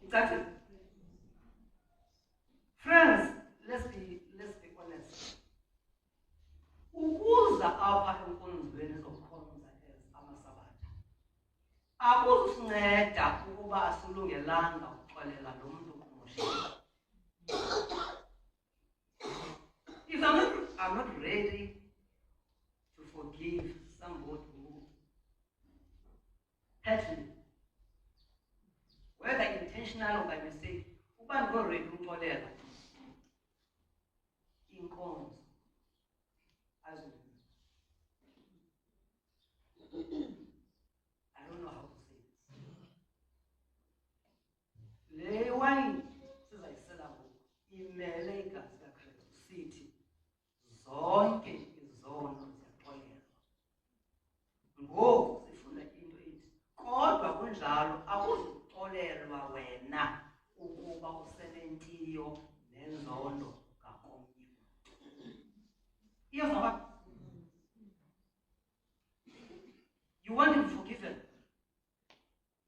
Icacile? Friends, let's be honest. Ukuza apha enkonzweni zokukhonza amasabatha akusinceda ukuba asilungelanga ukuxolela lo mntu kumoshiwe. If I'm not ready to forgive somebody who hurt me, whether intentional or by mistake, uba ndingoredi ukuxolela inkonzo azweni. I don't know how to say this. Le wine sizayisela ngoku imele igazi likaKristu sithi zonke izono ziyaxolelwa. Ngoku sifunda into ethi kodwa kunjalo akuzuxolelwa wena ukuba usenentiyo nenzondo ngakomnye. Iyavakala? You want him forgiven,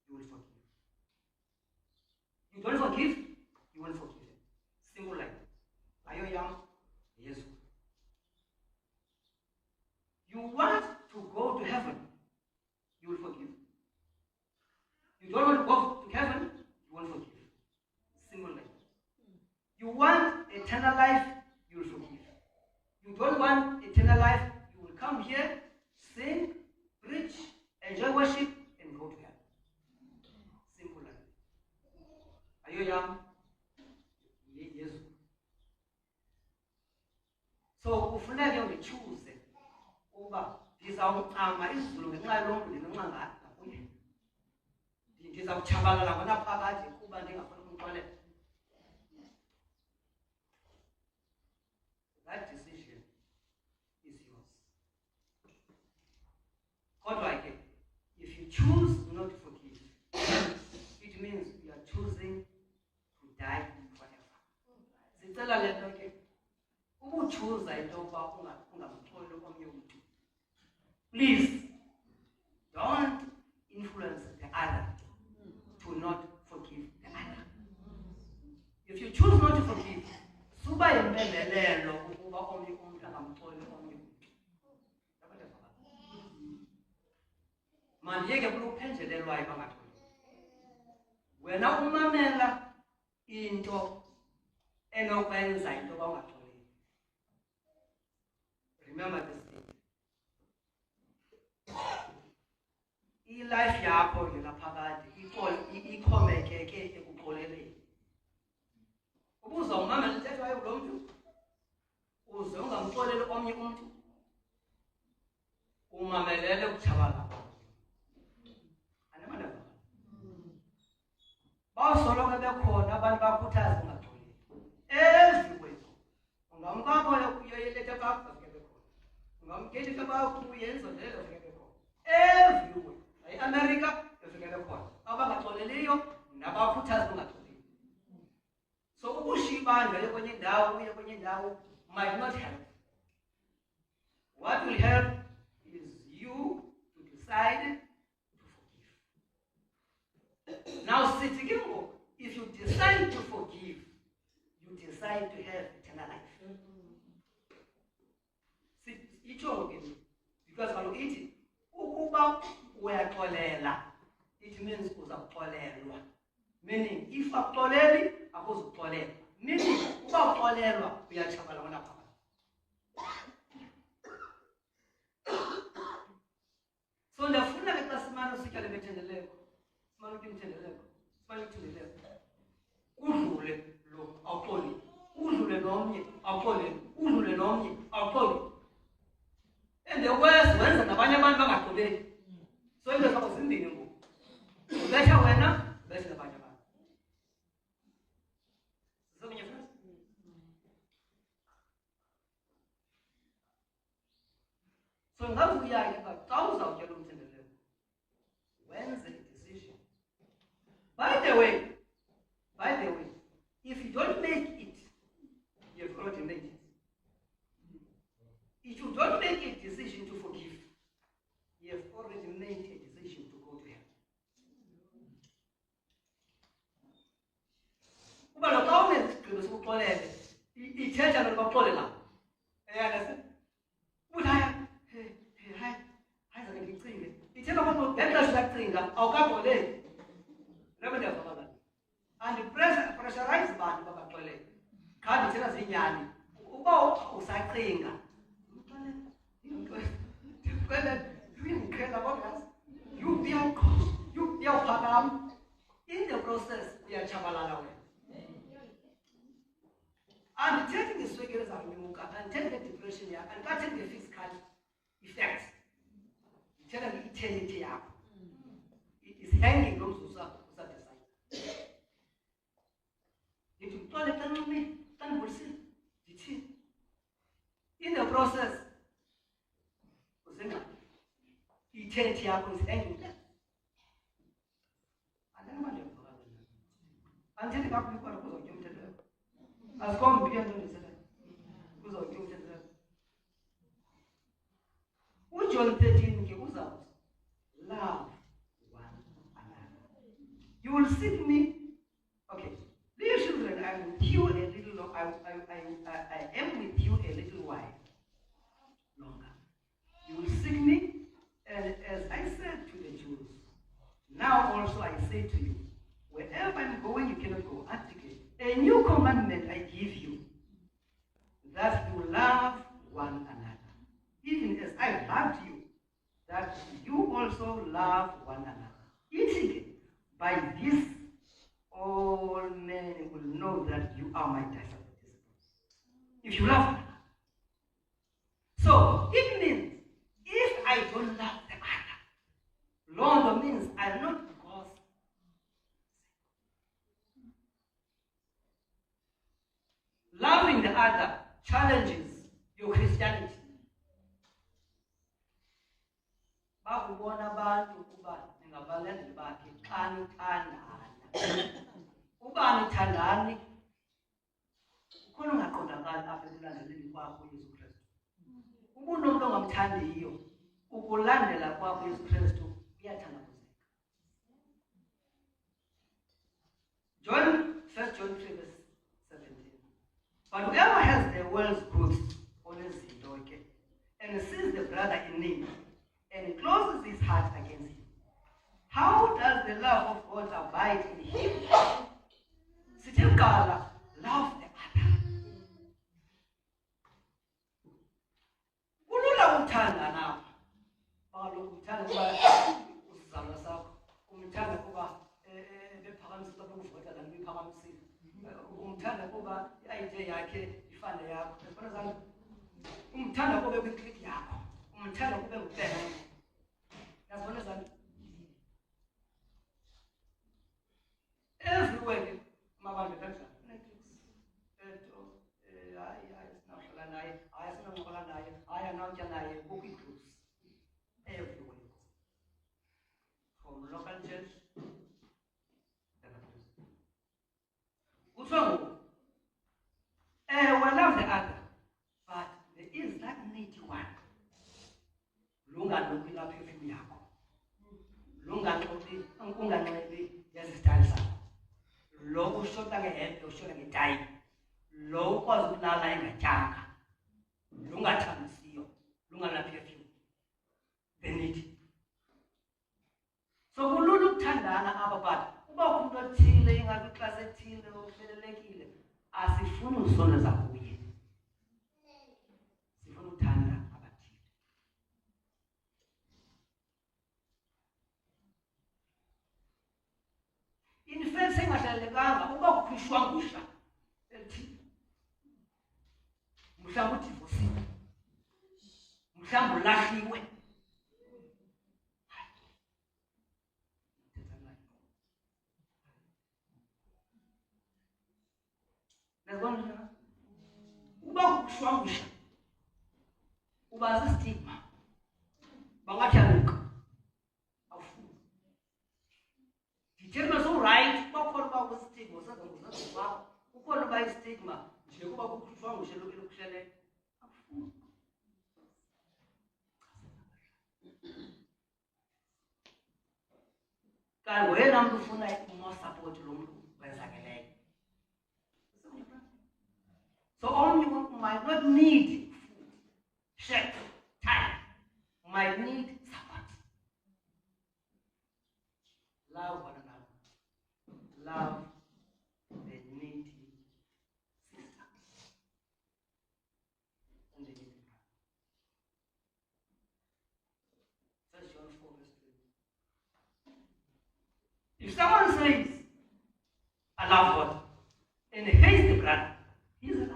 you will forgive. You don't forgive, you won't forgive him. Simple like that. Are you young? Yes. You want to go to heaven, you will forgive. You don't want to go to heaven, you won't forgive. Simple like that. You want eternal life, you will forgive. You don't want eternal life, you will come here, sing, preach, enjoy worship, and go to heaven. Simple like that. Are you young? Yes. So kufuneka ngichoose uba ndizawucama izulu ngenxa yalomntu ndinonxa ngakuye. Ndizawutshabalala ngonaphakade kuba ndingafuni ukumxolela. That decision is yours. Kodwa ke, if you choose not to forgive, it means you are choosing to die forever. Sicela le nto ke, ukuchuza into yokuba ungamxoleli omnye umntu. Please, don't influence the other to not forgive the other. If you choose not to forgive, suba yimpendelelo ukuba omnye umntu angamxoleli omnye umntu. Mandiyeke kuluphenjelelwayo bangaxoli. Wena umamela into enokwenza into bangaxoleli. Remember this thing. I-life yakho ngelaphakade ixhomekeke ekuxoleleni. Ubuza umamela intetho kulo mntu, uze ungamxoleli omnye umntu, umamelele ukutshabalala. Anemandaba. Basoloko bekhona abantu bakhuthaza ungaxoleli. Everywhere. Ungamkakho uyoyeleta bakho bafike bekhona. Ungamkelisa bakho uyenza leyo bafike bekhona. Everywhere. America bafike bekhona. Abangaxoleliyo nabakhuthaza ungaxoleli. So ukushiya ibandla kwenye indawo uye kwenye indawo might not help. What will help is you to decide to forgive. Now, if you decide to forgive, you decide to have eternal life. Because kaloku ithi ukuba uyaxolela, it means uzaxolelwa. Meaning, if akuxoleli, akuzuxolela. Meaning, uba uxolelwa, uyatshabalala ngonaphakade. So ndiyafuna ke xa simane usitya le mithendeleko, simane utya imithendeleko, udlule lo awuxoli, udlule nomnye awuxoli, udlule nomnye awuxoli. And the worst wenza nabanye abantu bangaxoleli. So into zakho zimbini ngoku. Ubetha wena, ubethe nabanye abantu. Sisekunye friends? So ngavuya ke xa uzawutya lo mthendeleko, wenze decision. By the way, if you don't make it, you have already made it. If you don't make a decision to forgive, you have already made a decision to go to hell. Madam, Okatole, Reverend Father, and the pressurized band of Okatole, Kadi Zinyani, Uba Usakringa. You be our cost, you be our Padam. In the process, we are Chabalala. And taking the swagger's Amuka and taking the depression and cutting the physical effects. Telling eternity up. It is hanging on to satisfy. If you told it, then we'll see. In the process, eternity up is hanging there. And then what until the couple of people as come beyond the because of you. Which John 13 gives out? Love one another. You will seek me. Okay. Dear children, I am with you a little I am with you a little while longer. You will seek me, and as I said to the Jews, now also I say to you, wherever I'm going, you cannot go. Article. A new commandment I give you, that you love one another, even as I loved you, that you also love one another. Eating by this, all men will know that you are my disciples, if you love one another. So it means if I don't love the other, Lord means I'm not because loving the other challenges your Christianity. Bakubona abantu kuba ningabalandeli bakhe xa nithandana. Uba nithandani, ukhona ungaqondakali apha ekulandeleni kwakho uYesu Kristu. Uba unomntu ongamthandiyo, ukulandela kwakho uYesu Kristu kuyathandabuzeka. John 1 John 3 verse 17. But whoever has the world's goods on his doorway and sees the brother in need and closes his heart against him, how does the love of God abide in him? Still God love the other. Ulula uthanda nawe. Baloku uthanda kuba usizalwa sakho. Umthanda kuba bephakamisile ukuvota la bephakamisile. Umthanda kuba i-idea yakhe ifane yakho. Yabona zami? Umthanda kube kwiclick yakho. Umthanda kube ngubheka. Yabona zami? Everywhere mabantu kanjani? Netflix. Sinahlala naye, sinoncokola naye, anawutya naye, kukho ii-groups. Everywhere. From local church. Kuthiwa ngoku, we love the other, but there is that needy one. Lunganuki la perfume yakho. Unganxibi yezistayile zakho. Lo ushota ngehempe, ushota ngetayi. Lo ukwazi ukulala engatyanga. Lungathambisiyo, lungana perfume. The needy. So kulula ukuthandana apha but uba umuntu othile ingabe ixesha ethile uhlelelekile asifuni uzisondeza kuye. Sifuna uthanda abathile. In fact sengahlelekanga uba kukhishwa ngusha elithi mhlawumbe udivosiwe. Mhlawumbe ulahliwe. Uba kushwangusha uba sistigma bangathi aluka awufuni ngithemba so right bakhona ba kustigma sazenguzaziwa ukhona ba istigma nje kuba kushwangusha lokho lokuhlele awufuni kanti wena muntu ufuna more support lo muntu wenzakeleyo. So only one might not need food, shelter, time, might need support. love one another. Love the needy sister and the needy brother. 1 John 4 verse 3. If someone says, I love God, and hates the brother, he's a liar.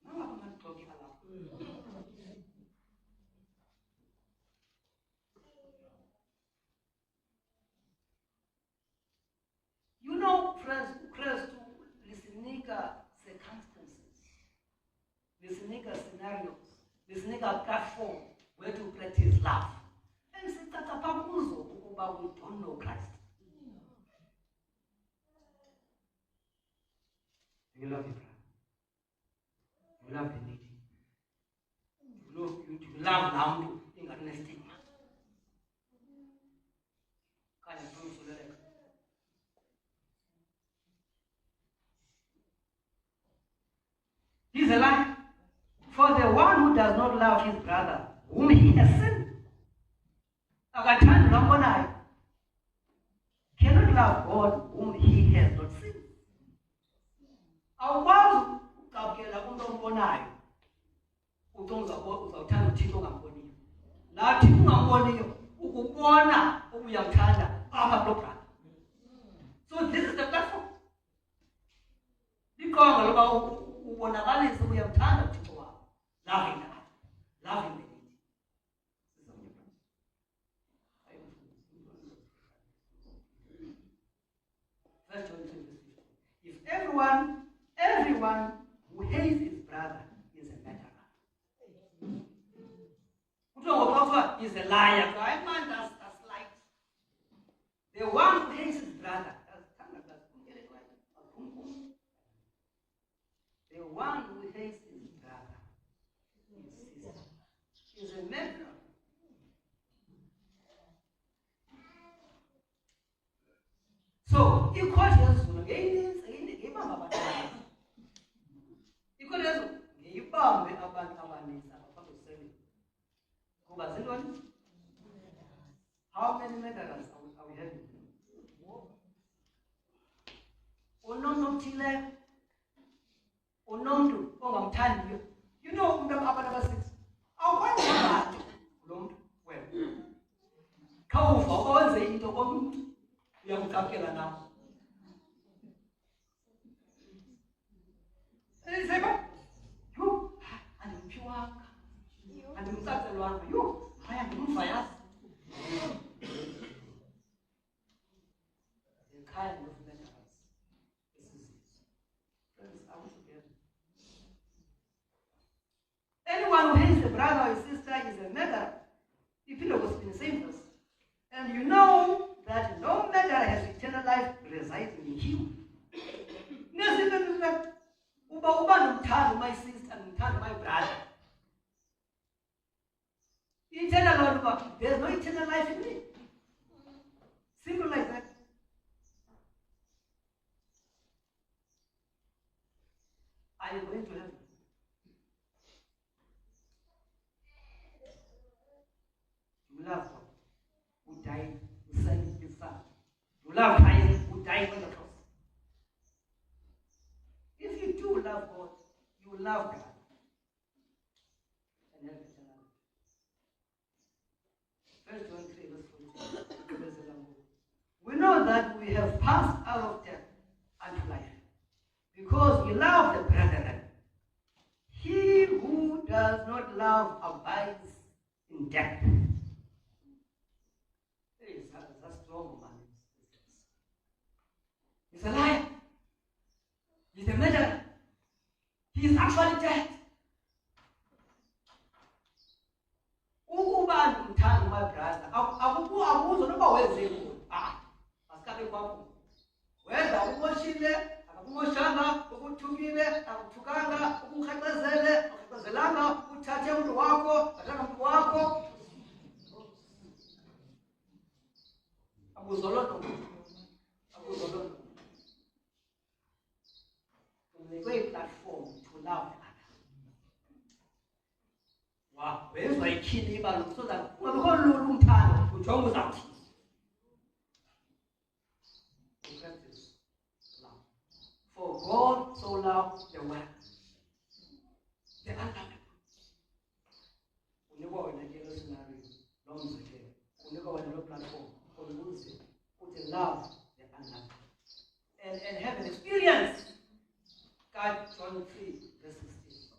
No, I'm not talking about. You know, friends, to listening circumstances, listening scenarios, listening platform where to practice love. And say that we don't know Christ. You love your brother. You love the needy. You love Namdu in a stigma. Can you prove to that? He's a lie. For the one who does not love his brother, whom he has sinned, cannot love God whom he has not sinned. Awukwazi ukuqabukela umuntu ombonayo uzawuthanda uThixo ongamboniyo. Nathi ungamboniyo ukubona ubuyamthanda apha kulo brother. So this is the platform. Liqonga loba ubonakalise ubuyamthanda uThixo wakho. Loving God. Loving the needy. Verse 22. If everyone who hates his brother is a murderer. Is a liar. That's light. The one who hates his brother, the one who hates his brother, his sister, is a murderer. So, you call Jesus how many murderers are we having? You know, anyone who hates a brother or sister is a murderer. If it was in the same verse. And you know that no murderer has eternal life residing in him. My sister and my brother. Eternal life, there's no eternal life in me. Simple like that. Are you going to heaven? You love God who died, who sent his son. You love Christ who died on the cross. If you do love God, you love God. And have eternal life. 1 John 3 verse 14. We know that we have passed out of death unto life, because we love the brethren. He who does not love abides in death. That's strong, man. He's a liar. He's a murderer. He is actually dead. My brother. Whether umoshile, akakumoshanga, ukuthukile, akuthukanga, ukukhathazele, akukhazelanga, uthathe umuntu wakho, athatha umuntu wakho. Akuzolono. Unikwe platform to love others. Wow, wezwa ikhini ibalo so that ungabe kolulu umthando ujonga uzawuthi. Practice love. For God so loved the world. The unlovable. Unikwa wena ke lo scenario lo mzekelo. Unikwa wena lo platform ukuze uthi love the unlovable. And have an experience. God, John 3, verse 16.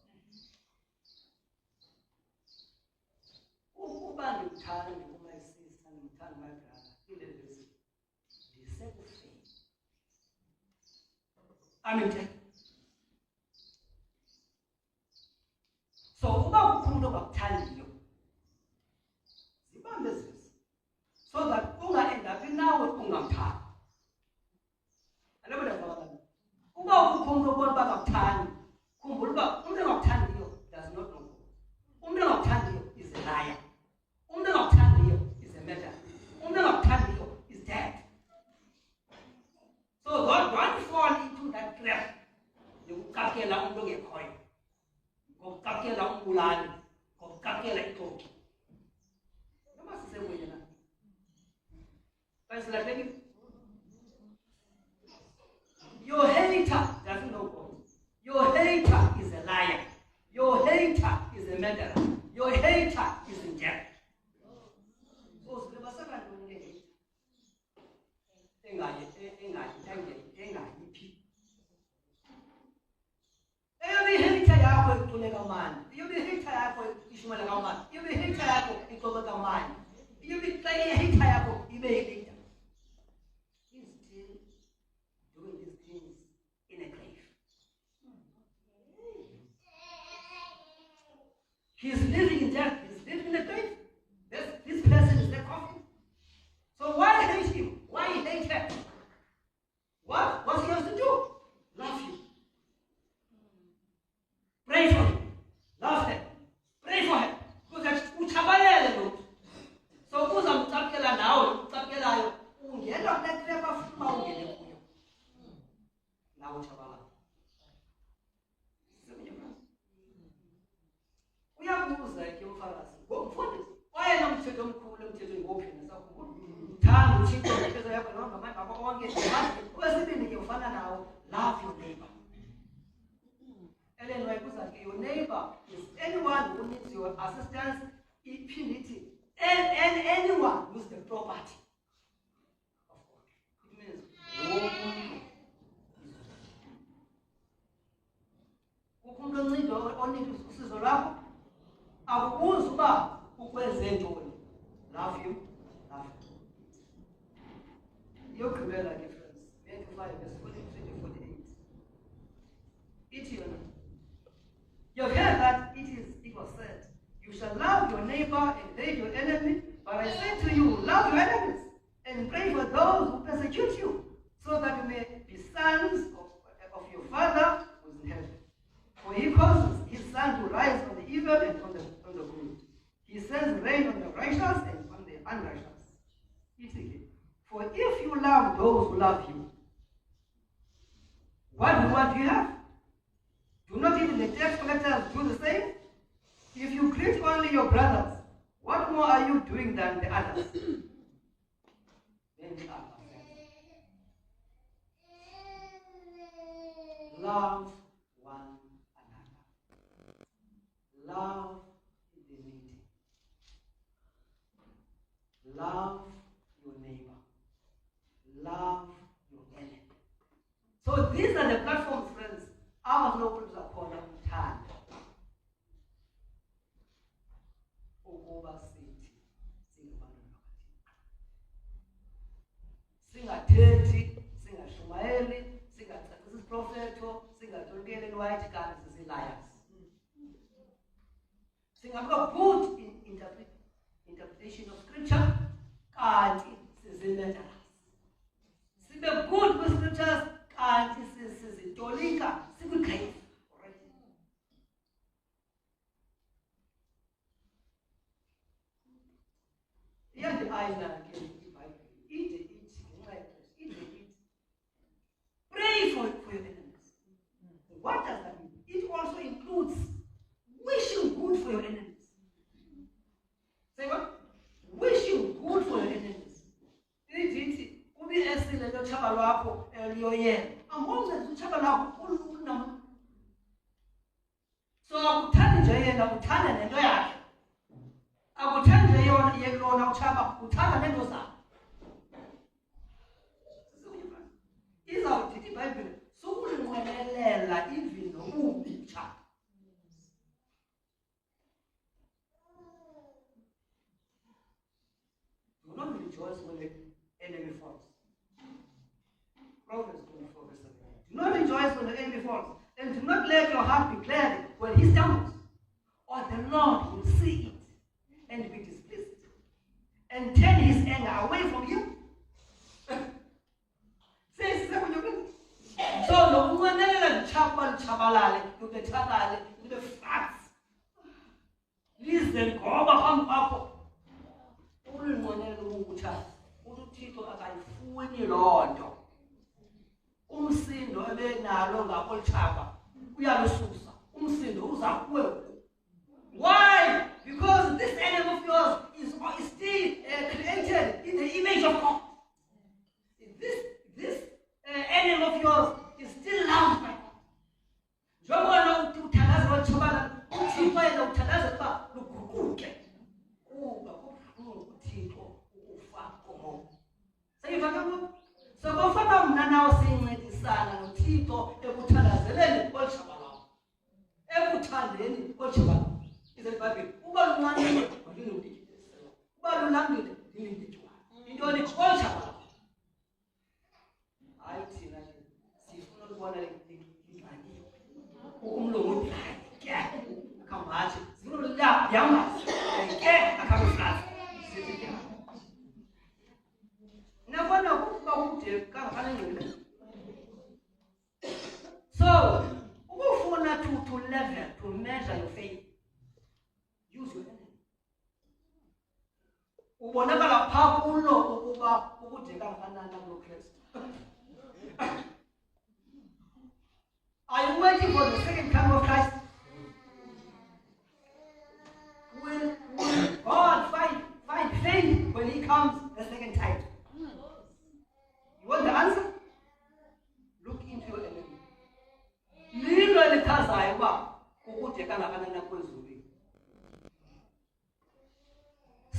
Uba ndikuthanda my sister, ndimthanda my brother, ilevesi ndisekufeni. Amen. So uba kukho umuntu ongakuthandiyo, zibambe zezi, so that ungaendapi nawe ungamthandi. Alabo ndiyavakala. Uba kukho umuntu obona uba akakuthandi, khumbula uba umuntu ongakuthandiyo does not know God. Umuntu ongakuthandiyo is a liar. Umuntu ongakuthandiyo is a murderer. Umuntu ongakuthandiyo is dead. So don't fall into that trap. Yokukakela umuntu ongekhoyo. Ngokukakela umbulali. Ngokukakela itoki. Noma sisebuye na. Translate. Your hater doesn't know God. Your hater is a liar. Your hater is a murderer. Your hater is in death. So, every hater yakho ikunika mani. Every hater yakho ishumela kamani. Every hater yakho ikoba kamani. Every hater yakho ibe leader. He's living in death. He's living in the grave. This person is the coffin. So why hate him? Why hate her? What's he has to do? Love you. Pray for him. Love him. Pray for him. Because uchabalele lo. So uza mtapkela nawe, mtapkelayo. Ungena kuletreba fuma ungene kuyo. Nawe uchabala. Uyabuza ke umfakazi ngomfundisi wayena umthetho omkhulu emthethweni ngophina sakho thanda uthixo ngempela yakho noma ngababa onke kwesibini ke ufana nawo love your neighbor. Ellen White uza ke your neighbor is anyone who needs your assistance, impunity, and anyone who's the property of God. It means umuntu oncida onike usizo lwakho akubuza uba ukwenze ntoni. Love you. Yogqibela ke friends, Matthew 5 verse 43 to 48. You've heard that it was said, you shall love your neighbor and hate your enemy, but I say to you, love your enemies and pray for those who persecute you, so that you may be sons of your Father who is in heaven. For he causes his sun to rise on the evil and on the good. He sends rain on the righteous and on the unrighteous. It's again. For if you love those who love you, what reward do you have? Do not even the tax collectors do the same? If you greet only your brothers, what more are you doing than the others? Then love one another. Love the needy. Love your neighbor. Love your enemy. So these are the platforms, friends. Our nobles are called Tan. Ukuba sithi singabantu singathethi, singashumayeli, singacacisi isiprofetho, singatolukeli white kanti sisi-liars. Singabuka good interpretation of scripture, kanti sisi-murderers. Sibe good with scriptures, kanti sizitolika, sikwi-grave. Here the eyes are again. Eat. Pray for your enemies. What does that mean? It also includes wishing good for your enemies. Say what? Wishing good for utshaba lwakho luyoyela angongeza utshaba lwakho ulunam. So akuthandi nje yena, uthanda nento yakhe. Akuthandi nje yona utshaba, uthanda nento zakhe. Izawuthi iBhayibhile sukulinqwenelela even nobubi utshaba. Do not rejoice when the enemy falls. Proverbs 24 verse 7. Do not rejoice when the enemy falls, and do not let your heart be glad when he stumbles, or the Lord will see it and be displeased, and turn his anger away from you. So no one chabalale, you the tabale, you the facts. Listen, go over papa. Ulinqwenela ukuthi uThixo akayifuni lonto. Umsindo ebenalo ngakho lithaba uyalususa. Umsindo uza kuwe. Why? Because this enemy of yours is still created in the image of God. This enemy of yours is still loved by God. Njengoba uthandaza lothobala, uThixo yena uthandaza ukuba luguquke. Kuba kubuhlungu uThixo ukufa komoya. Seyivakela? So kufana mna nawe sincedisana noThixo ekuthandazeleni kolishaba lwakho. Ekuthandeni kolishaba lwakho. Ize iBhayibhile uba lunqanile walinokudikitisela. Uba lulambile lilindijwayo. Intoni kolishaba lwakho. Hayi thina sifuna ukubona ingxaki. Umlungu uthi ke akambathi. Sifuna la yamazi. Ke akamflazi. Sithi nabona ukuba ude kangafanele. So, ukufuna to level, to measure your faith, use your enemy. Ubonakala phaa kulo ukuba ukude kangafanana noKristu. Are you waiting for the second coming of Christ? Will God find faith when he comes the second time? You want the answer? Look into your enemy. Lilo elithazayo uba ukude kangakanana kwezulu.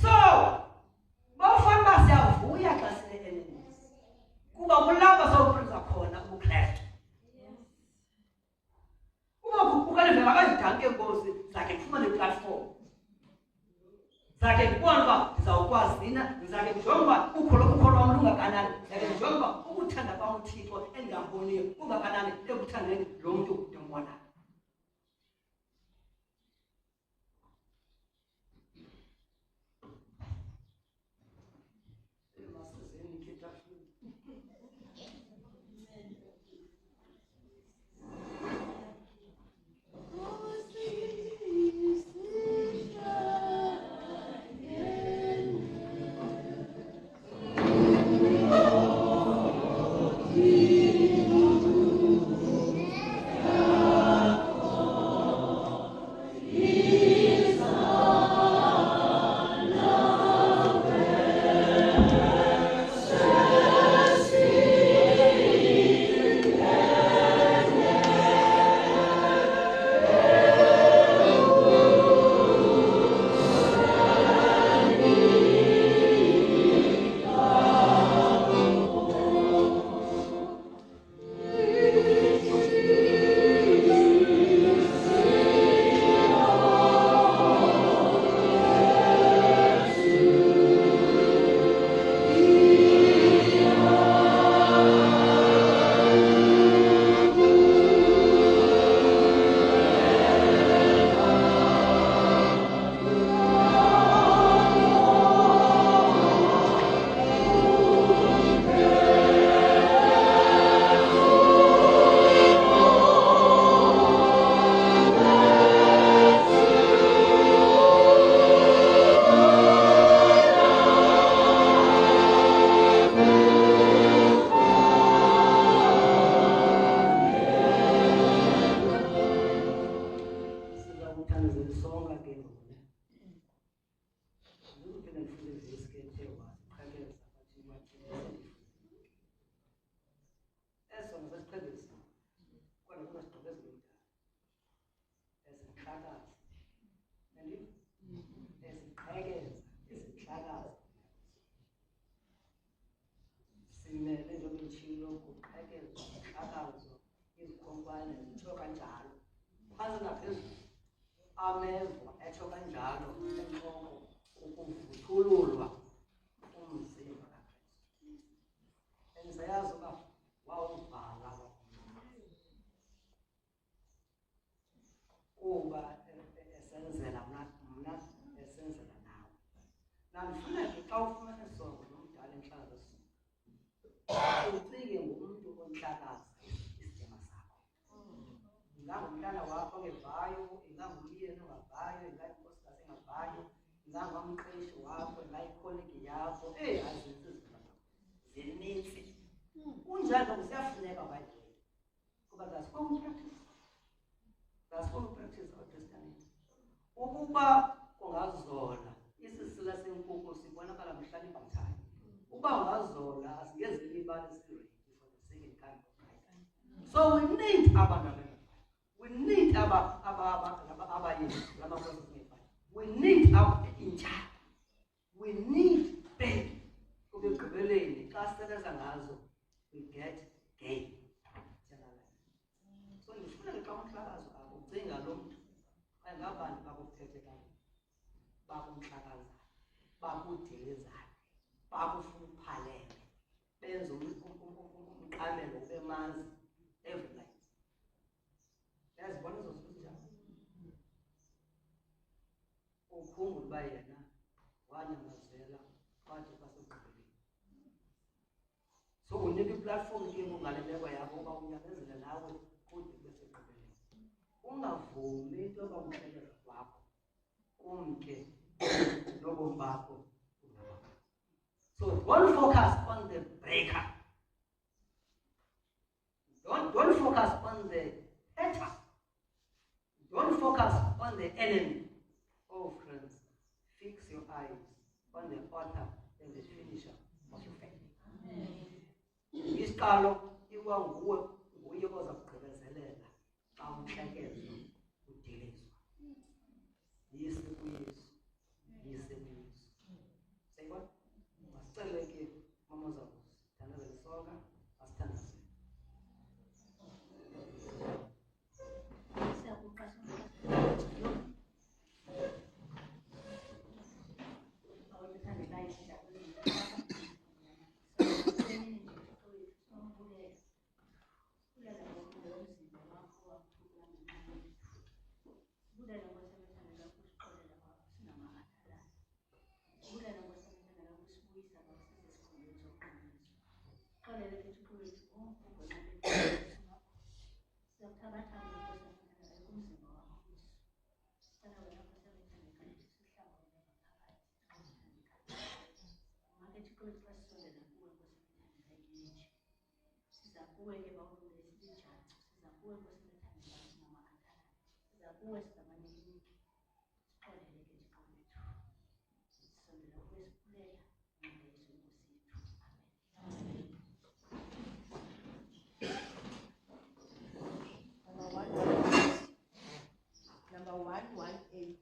So, bawufana uba siyavuya xa sine-enemies. Kuba kulapha sawupriza khona ubuKrestu. Uba ukalivela akazidanke enkosi zakhe ndifumane platform. Zakhe ndibona uba ndizawukwazi nina, ndizake ndijonge uba ukholo lwam lungakanani, ndizake ndijonge uba ukuthanda kwam uThixo endingamboniyo kungakanani ekuthandeni lo mntu ndimbonayo. ngaphezulu amevo etsho kanjalo entloko ukuvuthululwa umzimba kaKristu. Bendisayazi uba wawuvala kuba esenzela mna esenzela nawe. Nandifuna ke xa ufumana isongo nomdala entlakazisini ucinge ngumntu ontlakaza isidima sakho. Ingangumntana wakho ongevayo, ingangumyeni ongavayo, ingayinkosikazi engavayo, ingangumqeshi wakho, ingayikholegi yakho. Azinzi izinto zinintsi. Kunjalo kusiyafuneka by the way, kuba that's what we practice. That's what we practice our Christianity. Ukuba kungazola isisila senkukhu sibonakala mhla ligquthayo. Uba ungazola asingeze libali siredi for the second kind of Christ. So we need abantwana. We need we need our incha. We need pain. We get gain. So ndifuna ke xa umhlakazo apho ucinga lo mntu ayingabantu bakuphethekileyo, bakumhlakazayo, bakudilizayo, bakufuna uphalele, benza umqamelo ube manzi every night. Yazibona ezo zinto njani? Ukhumbule uba yena wanyamazela kwathi kwasekugqibeleni. So unika iplatform ke ngale meko yakho uba unyamezele nawe kude kwasekugqibeleni. Ungavumi into yoba umhlekelo wakho umke nobomi bakho. So don't focus on the breaker. Don't focus on the hater. Don't focus on the enemy. Oh friends, fix your eyes on the author and the finisher of your faith. Isiqalo iwa nguwe oza kugqibezelela xa umhlekezo udilizwa. Yise kuYesu. Yise kuYesu. Sayibona? Masicele ke mama zawo sithandaze isonka, asithandaze. Number 118.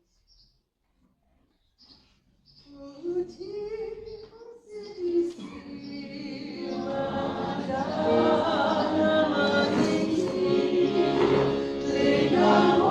Oh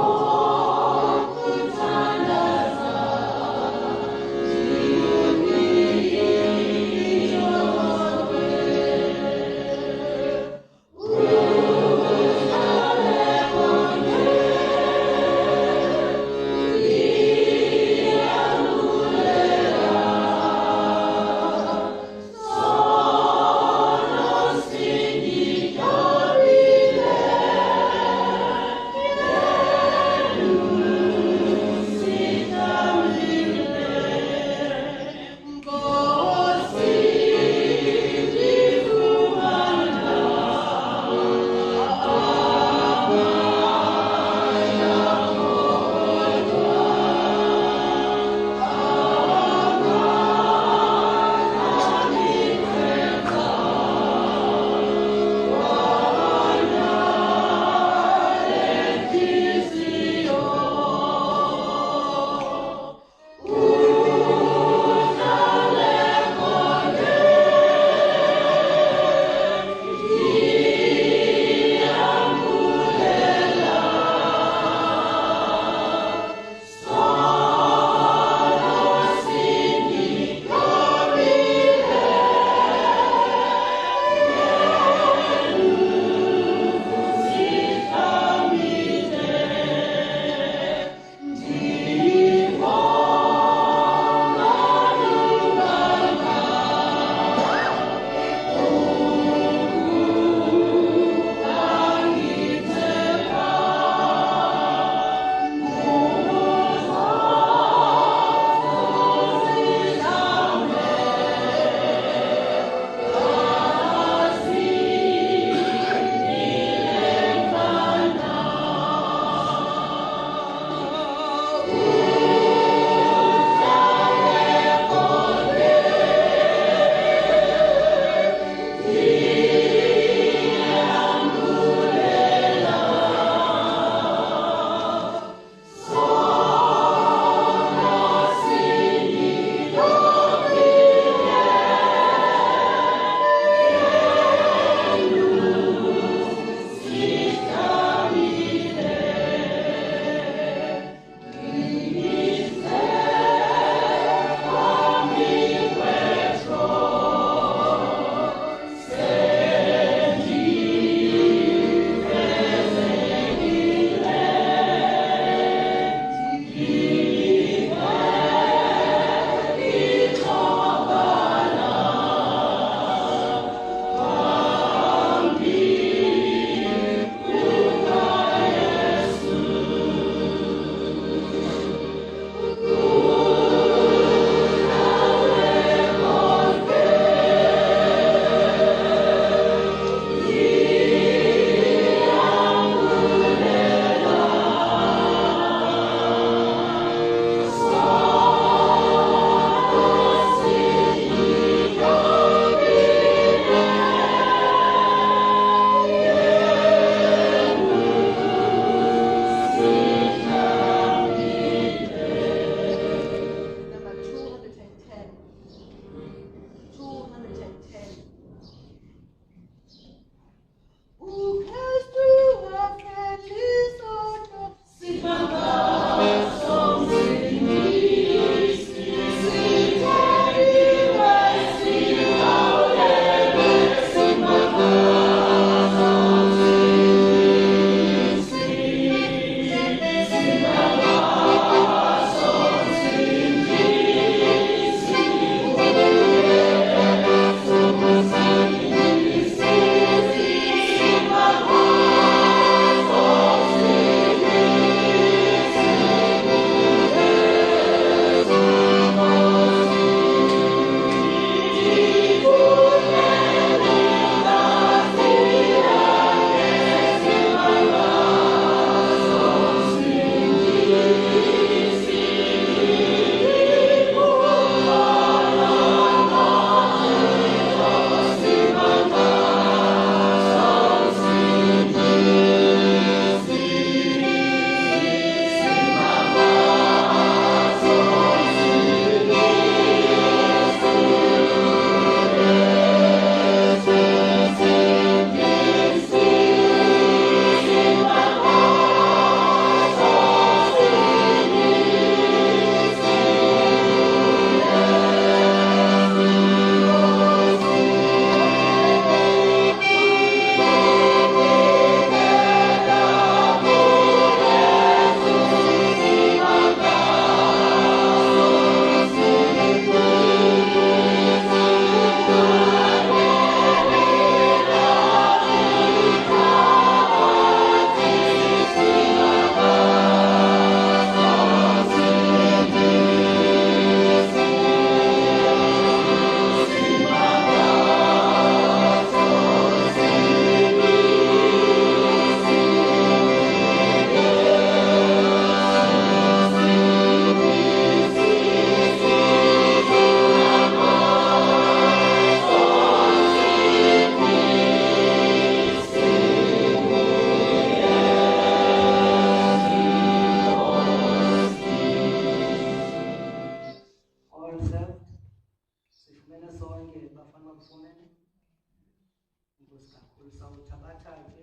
Nkosi kakhulu sawuthabatha ke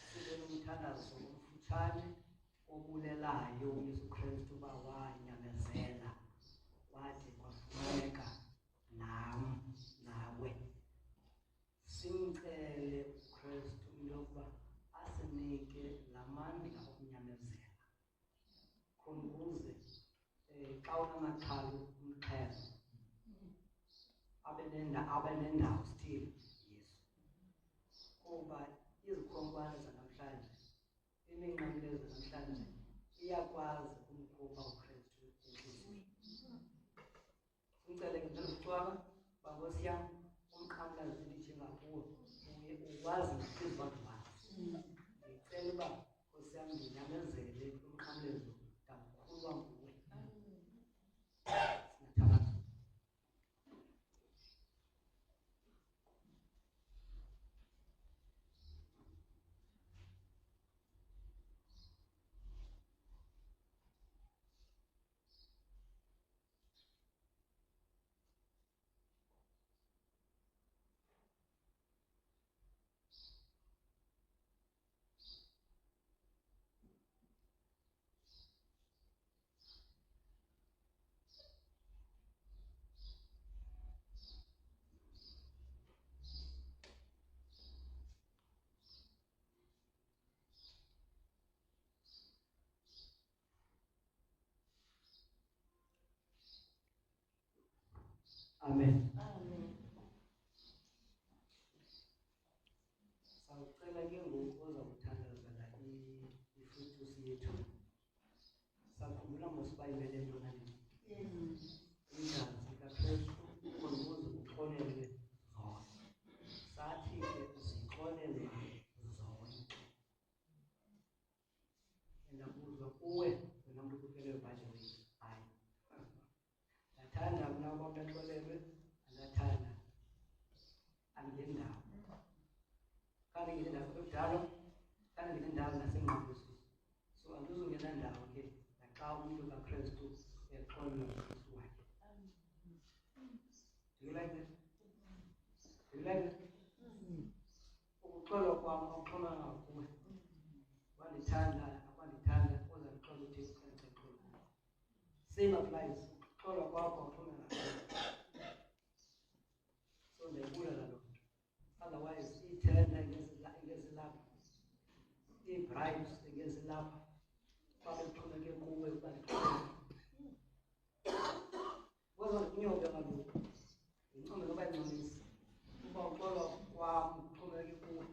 sibe nomthandazo omfutshane obulelayo uYesu Kristu uba wanyamezela wade kwafuneka nam nawe. Simcele uKristu into yokuba asinike la mandla okunyamezela khona ukuze xa unamaxhala umxhelo abe nendawo still Yesu. Kuba izikhonkwane zanamhlanje, iminqamlezo zanamhlanje iyakwazi umkhupha uKristu entliziyweni. Simcele ke njalo kucwaba bankosi yam umqamla zilithi ngakuwo uye ukwazi ngaphezu kwawazi. Ndicela uba nkosi yam ndinyamezele umqamlezo ndakukhulwa nguwe. Singathabatha. Amen. Sawucela ke ngoku ozakuthandazela ifruitusi yethu. Sakhumbula mosibayimele ntona le. Igazi likaKristu khona ukuze uxolelwe zonke. Sathi ke zixolelwe zonke. Ndabuzwa kuwe wena mntu ukukeleyo by the way. Hayi. Ndathanda mna uba baxolelwe, andathanda angendawo. Kanti ngendawo ekudala, kanti ngendawo nasengqondweni. So andizongena ndawo ke naxa umntu kaKristu exolelwa nguKristu wakhe. Do you like that? Do you like that? Ukuxolwa kwam awuxolanga kuwe. Wandithanda, akwandithanda, ozandixola uthi uxolwa. Same applies. Ukuxolwa kwakho awuxolanga kuwe. So ndiyayibulela loo nto. Otherwise, ithenda ingezilapha. Ii-bribes ingezilapha. Xa bexhomeke kuwe uba ndixolele. Kwezo ndinyobe kaloku. Ndincome noba incumisa. Uba uxolwa kwam uxhomeke kuwe.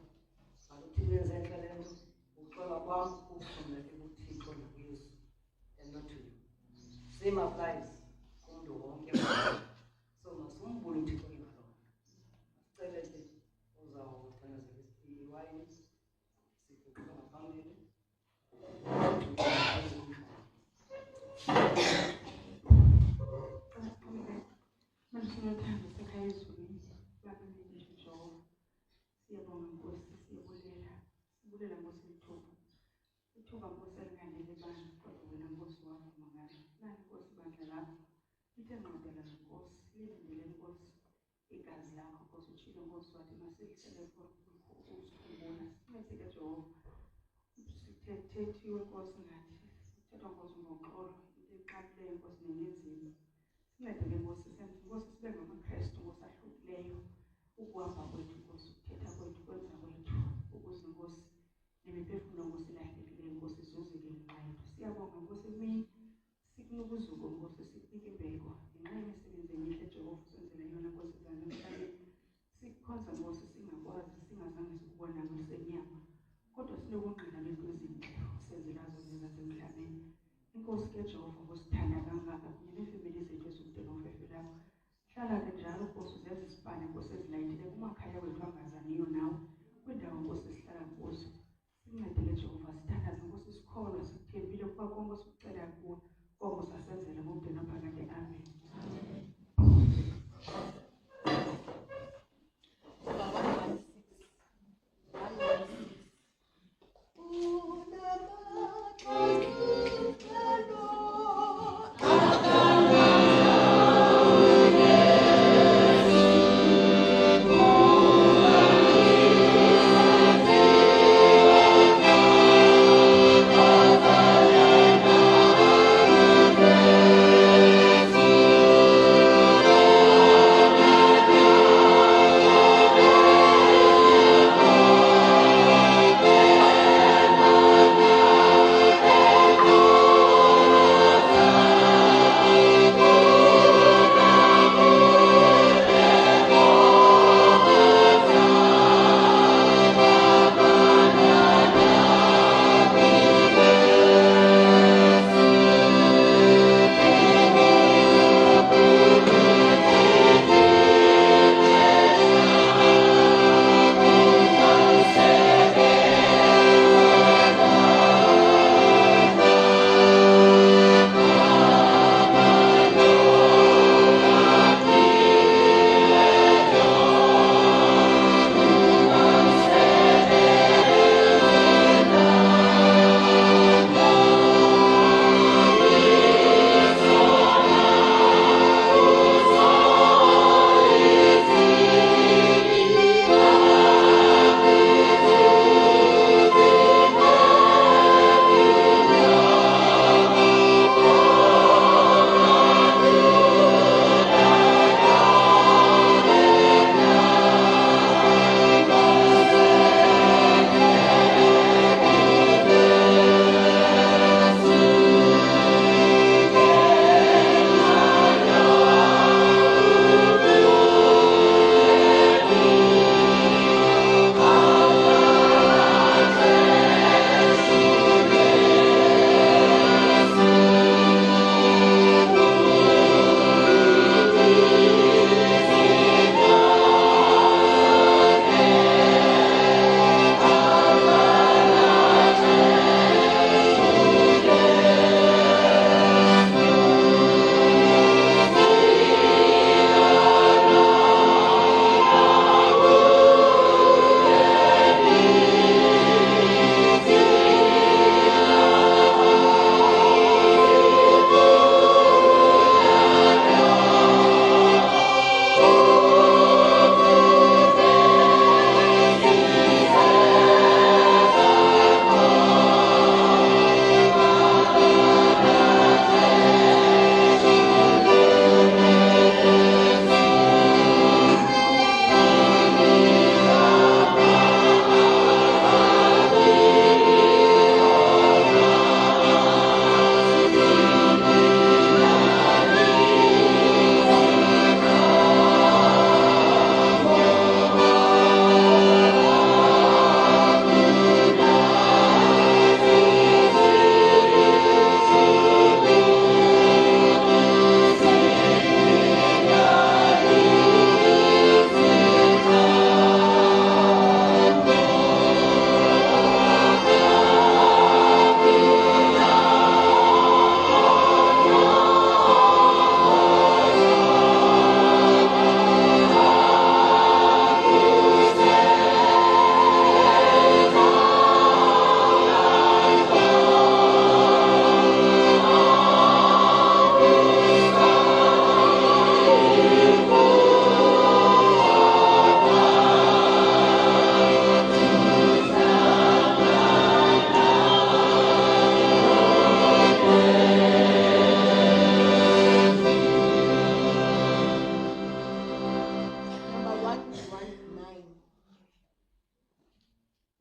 Uthixo yenze entle le nto. Uxolwa kwam uxhomeke kuThixo nakuYesu and not to you. Same applies kumntu wonke. So masimbule uThixo ke ngaloo nto. Sicele ke uzawuthandazela iwayini siguquka ngaphambili. Mandisingathanda sekhaya ezulwini bakamile Jehova. Siyabonga Nkosi, siyabulela. Sibulela Nkosi ithuba. Ithuba Nkosi elinganele bandla kodwa wena Nkosi wakho mangala. Nani Nkosi bandla lakho. Lithe nqodela Nkosi, lilindele Nkosi igazi lakho Nkosi. Utshilo Nkosi wathi masihlele usikhumbula. Sincede ke Jehova. Sithethiwe Nkosi ngathi. Sithethwa Nkosi ngoxolo. Into exabileyo Nkosi nenenzima. Sincede ke Nkosi senze Nkosi sibe ngamaKristu Nkosi ahlukileyo. Ukuhamba kwethu Nkosi, ukuthetha kwethu, ukwenza kwethu. Ukuze Nkosi nemiphefumulo Nkosi ilahlekileyo Nkosi izuzeke ngenxa yethu. Siyabonga Nkosi emini sikunika uzuko Nkosi, sikunika imbeko. Ngenxa yemisebenzi emihle Jehova usenzele yona Nkosi zange emhlabeni. Sikukhonza Nkosi singakwazi, singazange sikubona ngelisenyama. Kodwa sinobungqina bethu ezintle usenzela zona zasemhlabeni. Inkosi ke Jehova usithanda kangaka kunye neefemeli zethu ezikude nofefe lakho. Hlala ke njalo Nkosi uzenze isibane Nkosi ezilayitile kumakhaya wethu angazaniyo nawe. Kwiindawo Nkosi esihlala kuzo. Sincede ke Jehova sithandaze Nkosi sikholwa sikuthembile kuba konke sikucela kuwe. Konke sasenzela ngokude naphakade. Amen. Oh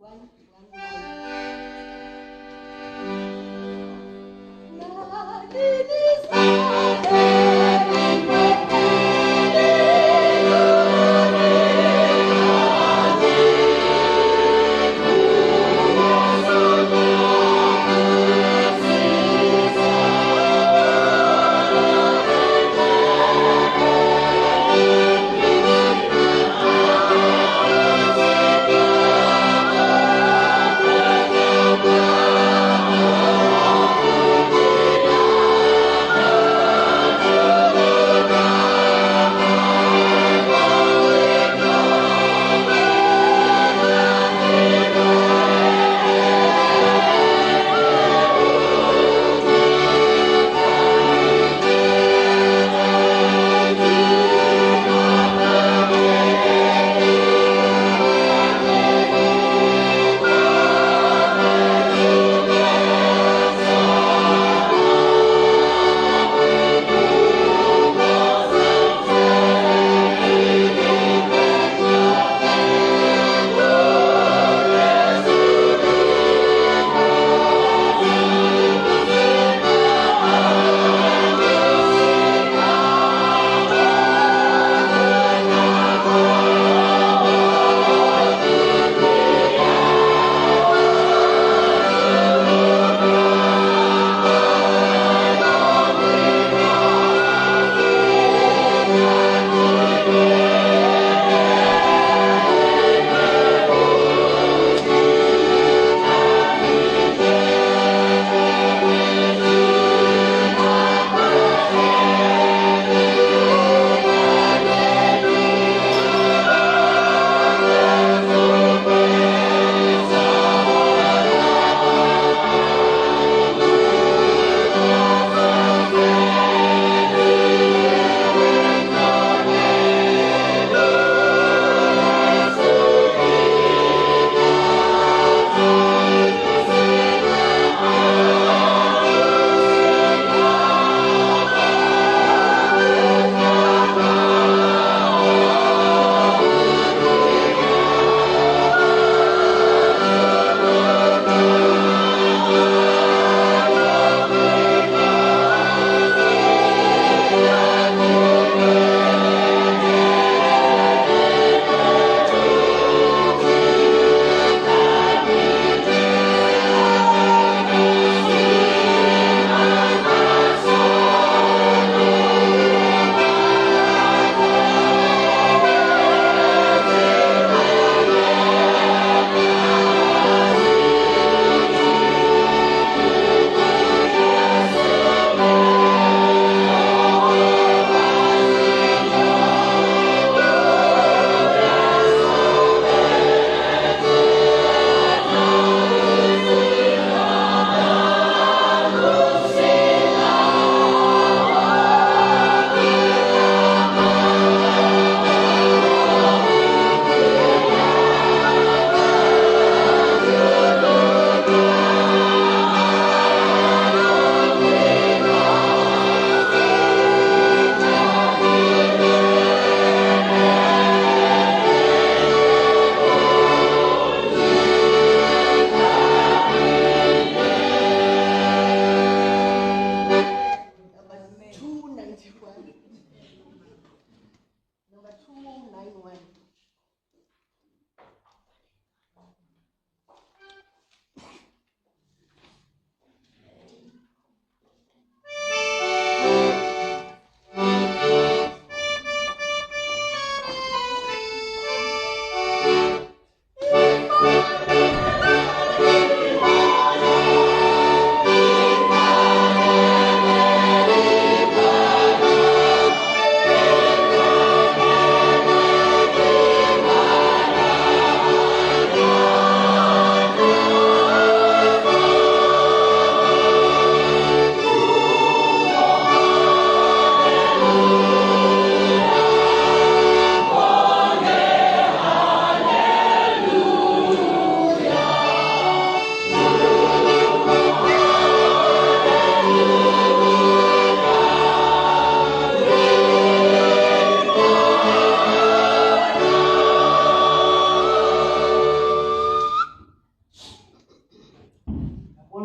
Thank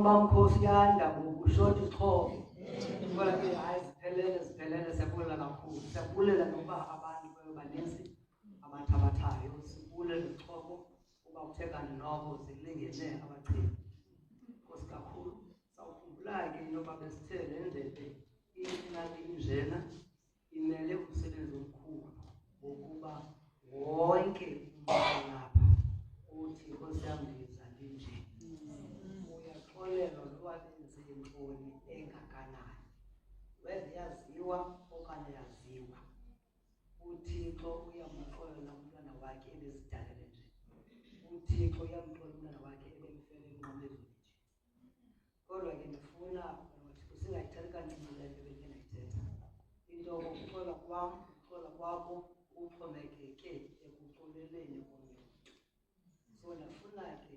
mamkhosi yanda ngokushota ixhobo ngoba ke hayi ziphelele siyabulela kakhulu siyabulela nokuba abantu baninzi abathabathayo sibulela ixhobo uba kuthe kanti noko zilingene abachebi nkosi kakhulu sawukhumbula ke into yoba besithe le ndebe inali injena imele umsebenzi omkhulu wokuba wonke umalapha uthi nkosi yam ndiza ndinje uyaxolelwa noba benze ntoni engakanani whether yaziwa okanye yaziwa uthixo uyamxolela umntwana wakhe ebezidalele nje uthixo uyamxolela umntwana wakhe ebemfele enqamlezweni nje kodwa ke ndifuna singayithathi kancinci le nto bendike ndayithetha into ukuxola kwam ukuxola kwakho uxhomekeke ekuxoleleni omnye umntu so ndafuna ke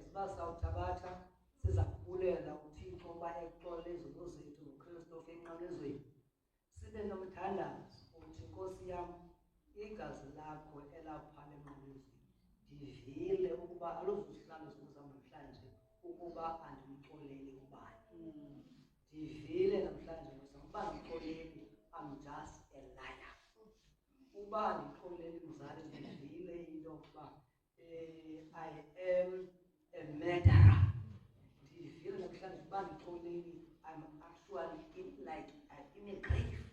ziba sawuthabatha siza kubulela uthixo uba ekuxolela izono zethu ngokristof enqamlezweni sibe nomthandazo uthi nkosi yam igazi lakho elaphala enqamlezweni ndivile ukuba aluzuhlala zoku zam namhlanje ukuba andimxoleli ubani ndivile namhlanje uba ndixoleli I'm just a liar uba ndixoleli mzali ndivile into yokuba I am a murderer ndivile namhlanje uba ndixoleli I'm actually in a grave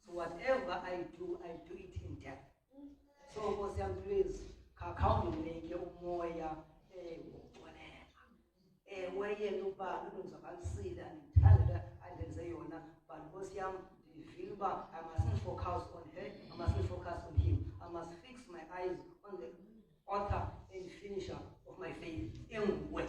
so whatever I do it in death so nkosi yam please khawundinike umoya wokuxolela weyena uba nondonzakalisile andithandele andenze yona but nkosi yam ndivile uba I mustn't focus on her I mustn't focus on him I must fix my eyes on the author and finisher of my faith enguwe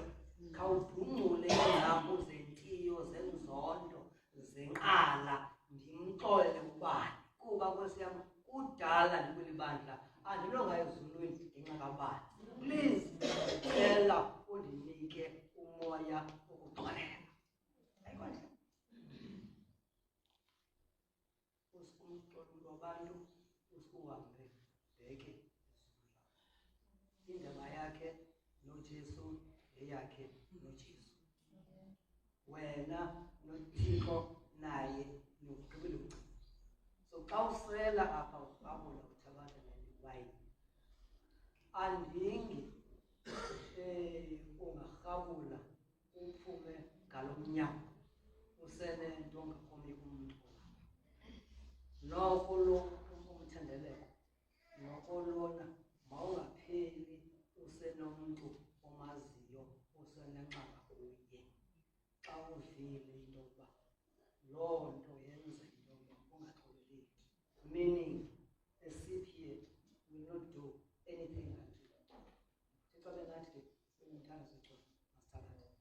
khawudungule iingcambu zentiyo zenzondo zenqala ndimxolele ubani kuba nkosi yam kudala ndikweli bandla andinonga ezulwini ngenxa kabani please ndicela undinike umoya wokuxolela ayikwandla umxolo wabantu uhambe bheke indaba yakhe noJesu eyakhe noJesu wena noThixo naye nokugqibela ukugcina so xa usela apha ukabula uthabatha newayini andingi ungarhabula uphume ngalo mnyango usenento ngakomnye umntu noko lo umthendeleko noko lona mawungapheli usenomntu omaziyo usenenxaka kuye xa uvile into yokuba loo nto yenza into yokuba ungaxoleleki meaning a CPA will not do anything until thixo benathi ke umthanda sixolo masithabathe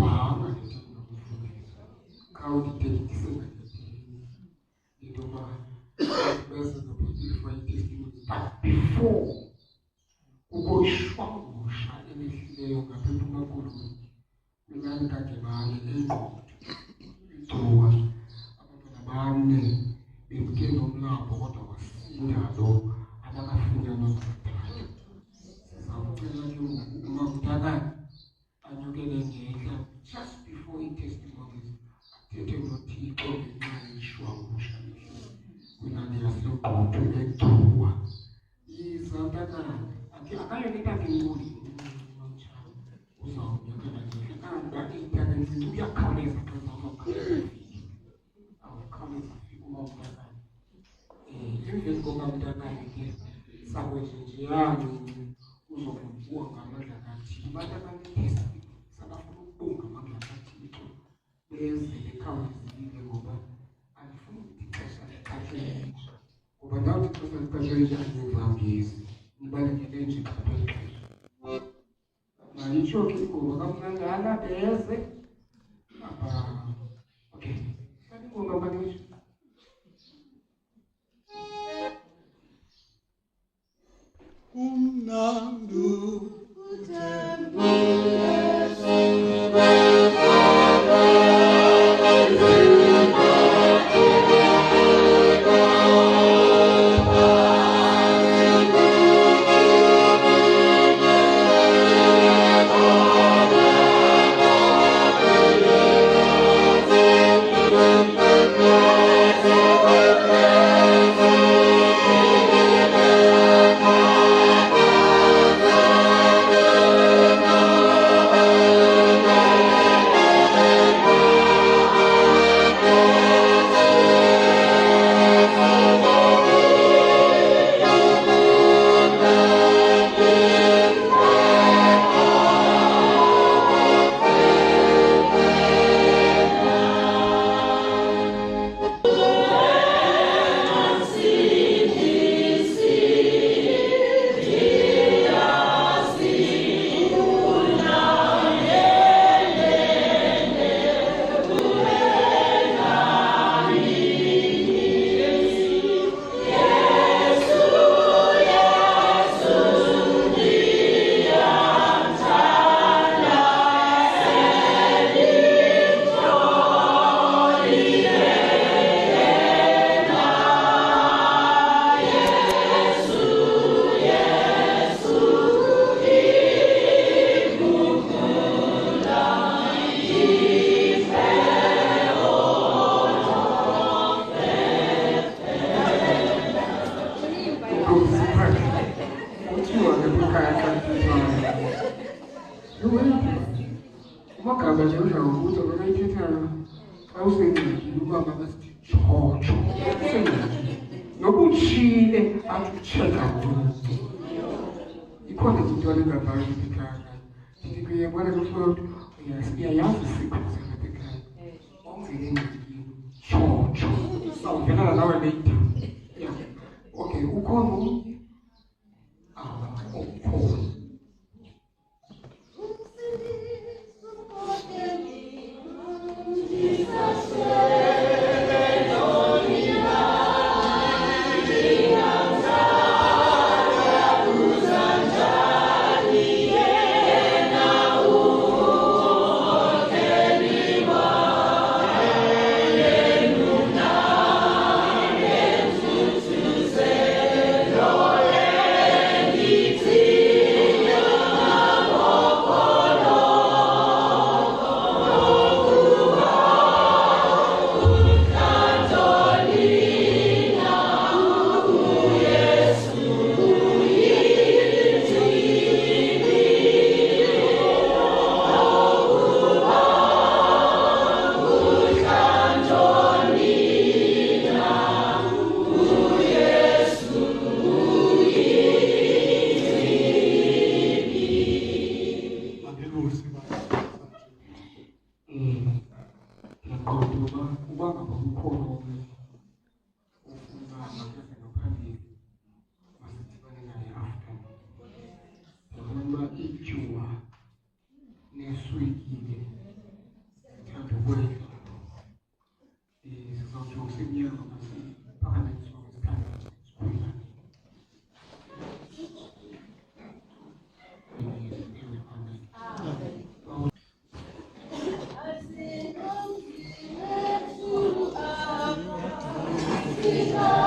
Angijwanga ngithanda ukufundisa. Khawudidekise into yoba bese for i-testimony. But before kukho ishwangusha elehlileyo ngapha eMpuma Koloni kwilali kaDebane eNgqondo, iGcuwa. Abantwana bane bebuke nomlambo kodwa wasinda lo abakafunyanwa ngokudala. Sizawucela ke ngoku uMamDakane anyukele ngehla just before i-testimonies athethe noThixo ngenxa yeshwangusha kwilali yaseGqondo eGcuwa. Izantakane akayoneta ngenkulu uzawunyakela ngehla kanti iNtakane uyakhawuleza xa uzawukhawuleza awukhawuleza fika uMamDakane. Emveni koMamDakane ke sakwenje njeyani uzokubuka ngamandla kaThixo. Abantu abanetestimony sabafuna ukubonga ngamandla kaThixo beze bekhawulezile ngoba alifuni ukuthi ixesha liqashele ngoba ndawuthi ixesha liqashele angivangezi nibalekele nje qapha ixesha. Mayitsho ke ingoma kaMnandana beze apha. Okay, hlala ingoma manitsho. Umnandu umagama nje uzawubuza wena ithethayo xa usengxakini ubaba basithi tshotsho usengxakini noba utshile athi utsheka ngoku ikhona into alengabhayo ekhaya ndithi kuyebona kuhloti uyayazi isikhuzi lapha ekhaya ongele engxakini tshotsho sawuvelana nawe later. Yeah. Okay, ukhona umnye ukhona. Jesus.